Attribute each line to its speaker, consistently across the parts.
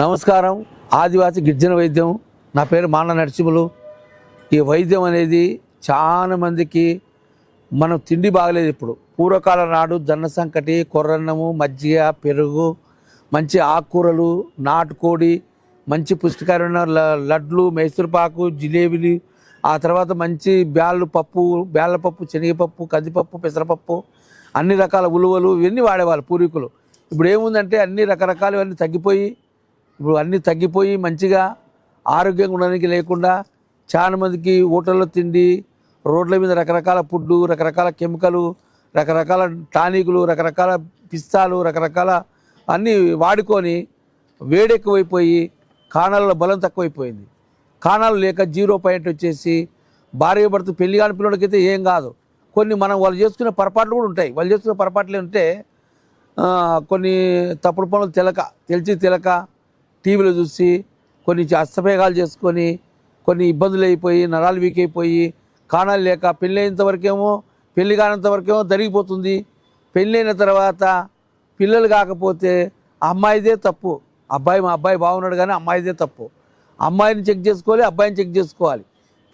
Speaker 1: నమస్కారం. ఆదివాసి గిరిజన వైద్యం. నా పేరు మాన నరసింహులు. ఈ వైద్యం అనేది చాలా మందికి మనం తిండి బాగలేదు. ఇప్పుడు పూర్వకాలం నాడు జొన్న సంకటి, కొర్రన్నము, మజ్జిగ, పెరుగు, మంచి ఆకుకూరలు, నాటుకోడి, మంచి పుష్టికరమైన లడ్లు, మైసూరుపాకు, జిలేబీలు, ఆ తర్వాత మంచి బేళ్ళపప్పు, శనగపప్పు, కందిపప్పు, పెసరపప్పు, అన్ని రకాల ఉలువలు ఇవన్నీ వాడేవాళ్ళు పూర్వీకులు. ఇప్పుడు ఏముందంటే అన్ని రకరకాలు ఇవన్నీ తగ్గిపోయి మంచిగా ఆరోగ్యంగా ఉండడానికి లేకుండా చాలామందికి హోటల్లో తిండి, రోడ్ల మీద రకరకాల ఫుడ్డు, రకరకాల కెమికలు, రకరకాల టానికులు, రకరకాల పిస్తాలు, రకరకాల అన్నీ వాడుకొని వేడెక్కువైపోయి కాణాలలో బలం తక్కువైపోయింది. కాణాలు లేక 0 పాయింట్ వచ్చేసి భార్య భర్త పెళ్లి కాని పిల్లలకైతే ఏం కాదు. కొన్ని వాళ్ళు చేసుకునే పొరపాట్లు కూడా ఉంటాయి. వాళ్ళు చేసుకునే పొరపాట్లు ఉంటే కొన్ని తప్పుడు పనులు తెలియక టీవీలో చూసి కొన్ని అస్తపేగాలు చేసుకొని కొన్ని ఇబ్బందులు అయిపోయి నరాలు వీక్ అయిపోయి కాణాలు లేక పెళ్ళి కానంత వరకేమో జరిగిపోతుంది. పెళ్ళైన తర్వాత పిల్లలు కాకపోతే అమ్మాయిదే తప్పు. మా అబ్బాయి బాగున్నాడు కానీ అమ్మాయిదే తప్పు. అమ్మాయిని చెక్ చేసుకోవాలి, అబ్బాయిని చెక్ చేసుకోవాలి.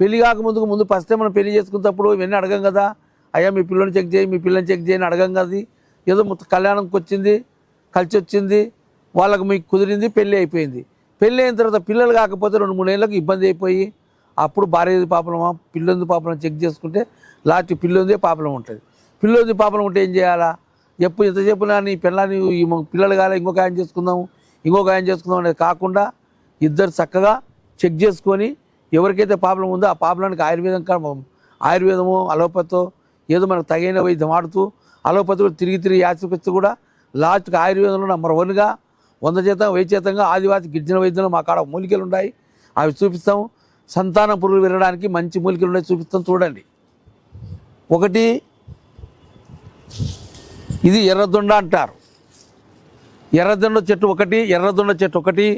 Speaker 1: పెళ్ళి కాకముందు ఫస్ట్ టైం మనం పెళ్లి చేసుకున్నప్పుడు ఇవన్నీ అడగం కదా. అయ్యా మీ పిల్లని చెక్ చేయి, మీ పిల్లని చెక్ చేయని అడగం కదా. ఏదో కళ్యాణంకి వచ్చింది, కలిసి వచ్చింది, వాళ్ళకు మీకు కుదిరింది, పెళ్ళి అయిపోయింది. పెళ్ళి అయిన తర్వాత పిల్లలు కాకపోతే 2-3 ఏళ్ళకి ఇబ్బంది అయిపోయి అప్పుడు భార్యది పాపలమా పిల్లొంది పాపలం చెక్ చేసుకుంటే లాస్ట్ పిల్లొందే పాపలం ఉంటుంది. పిల్లొంది పాపలం ఉంటే ఏం చేయాలా? ఎంతసేపు నీ పిల్లని పిల్లలు కాలే ఇంకొక ఆయన చేసుకుందాం అనేది కాకుండా ఇద్దరు చక్కగా చెక్ చేసుకొని ఎవరికైతే పాపలం ఉందో ఆ పాపలానికి ఆయుర్వేదమో అలోపతో ఏదో మనకు తగిన వైద్యం ఆడుతూ అలోపతి తిరిగి యాచిపిస్తూ కూడా లాస్ట్కి ఆయుర్వేదంలో నంబర్ 1గా 100% ఆదివాసి గిరిజన వైద్యంలో మా కాడ మూలికలు ఉన్నాయి. అవి చూపిస్తాము. సంతాన పురుగులు వినడానికి మంచి మూలికలు ఉన్నాయి, చూపిస్తాం. చూడండి. ఒకటి ఇది ఎర్రదొండ అంటారు. ఎర్రదొండ చెట్టు ఒకటి.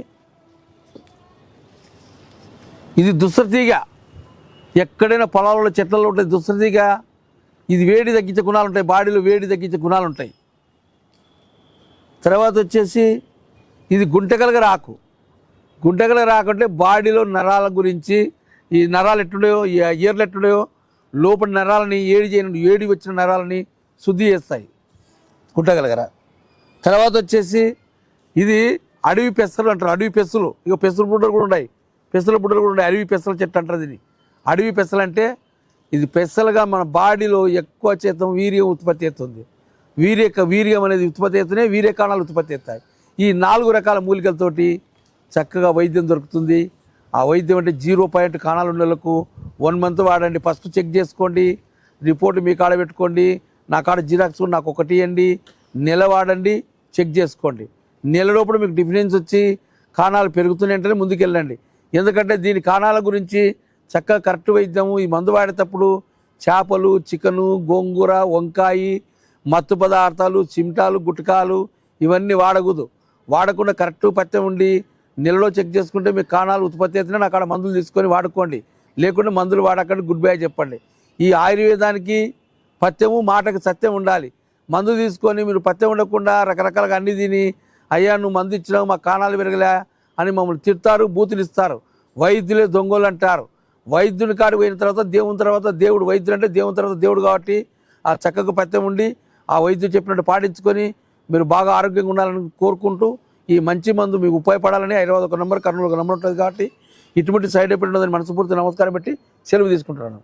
Speaker 1: ఇది దుస్సతీగ. ఎక్కడైనా పొలాలలో చెట్లలో ఉంటాయి దుస్సతీగ. ఇది వేడి తగ్గించే గుణాలు ఉంటాయి, బాడీలో వేడి తగ్గించే గుణాలు ఉంటాయి. తర్వాత వచ్చేసి ఇది గుంటగలగ రాకు అంటే బాడీలో నరాల గురించి, ఈ నరాలు ఎట్లున్నాయో, ఈ ఇయర్లు ఎట్లున్నాయో లోపల నరాలని ఏడి వచ్చిన నరాలని శుద్ధి చేస్తాయి గుంటగలగర. తర్వాత వచ్చేసి ఇది అడవి పెసలు అంటారు. అడవి పెసలు పెసలు బుడ్డలు కూడా ఉన్నాయి. అడవి పెసల చెట్టు అంటారు దీన్ని. అడవి పెసలు అంటే ఇది పెసలుగా మన బాడీలో ఎక్కువ శాతం వీర్యం ఉత్పత్తి అవుతుంది. వీర్యం అనేది ఉత్పత్తి అవుతూనే వీర్యకాణాలు ఉత్పత్తి అవుతాయి. ఈ 4 రకాల మూలికలతోటి చక్కగా వైద్యం దొరుకుతుంది. ఆ వైద్యం అంటే 0 పాయింట్ కాణాలు ఉన్న వాళ్ళకు 1 మంత్ వాడండి. ఫస్ట్ చెక్ చేసుకోండి, రిపోర్ట్ మీ కాడ పెట్టుకోండి. నా కాడ జిరాక్స్ నాకు ఒకటి ఇవ్వండి. నెల వాడండి, చెక్ చేసుకోండి. నెల లోపల మీకు డిఫరెన్స్ వచ్చి కాణాలు పెరుగుతున్నాయంటేనే ముందుకెళ్ళండి. ఎందుకంటే దీని కాణాల గురించి చక్కగా కరెక్ట్ వైద్యము. ఈ మందు వాడేటప్పుడు చేపలు, చికెను, గోంగూర, వంకాయ, మత్తు పదార్థాలు, చిమ్టాలు, గుట్కాలు ఇవన్నీ వాడకుండా కరెక్ట్ పథ్యం ఉండి నెలలో చెక్ చేసుకుంటే మీకు కాణాలు ఉత్పత్తి అవుతున్నాయి. అక్కడ మందులు తీసుకొని వాడుకోండి. లేకుంటే మందులు వాడకండి, గుడ్ బై చెప్పండి. ఈ ఆయుర్వేదానికి పథ్యము, మాటకు సత్యం ఉండాలి. మందు తీసుకొని మీరు పథ్యం ఉండకుండా రకరకాలుగా అన్ని తిని అయ్యా నువ్వు మందు ఇచ్చినావు మా కాణాలు పెరగలే అని మమ్మల్ని తిడతారు, బూతులు ఇస్తారు. వైద్యులే దొంగలు అంటారు. వైద్యుని కాడికి పోయిన తర్వాత దేవుడు వైద్యుడు అంటే దేవుని తర్వాత దేవుడు కాబట్టి ఆ చక్కగా పథ్యం ఉండి ఆ వైద్యుడు చెప్పినట్టు పాటించుకొని మీరు బాగా ఆరోగ్యంగా ఉండాలని కోరుకుంటూ ఈ మంచి మందు మీకు ఉపయోగపడాలని హైదరాబాద్ 1 నెంబర్, కర్నూలు 1 నెంబర్ ఉంటుంది కాబట్టి ఇటువంటి సైడ్ ఎఫెక్ట్ ఉండదని మనస్ఫూర్తి నమస్కారం పెట్టి సెలవు తీసుకుంటున్నాను.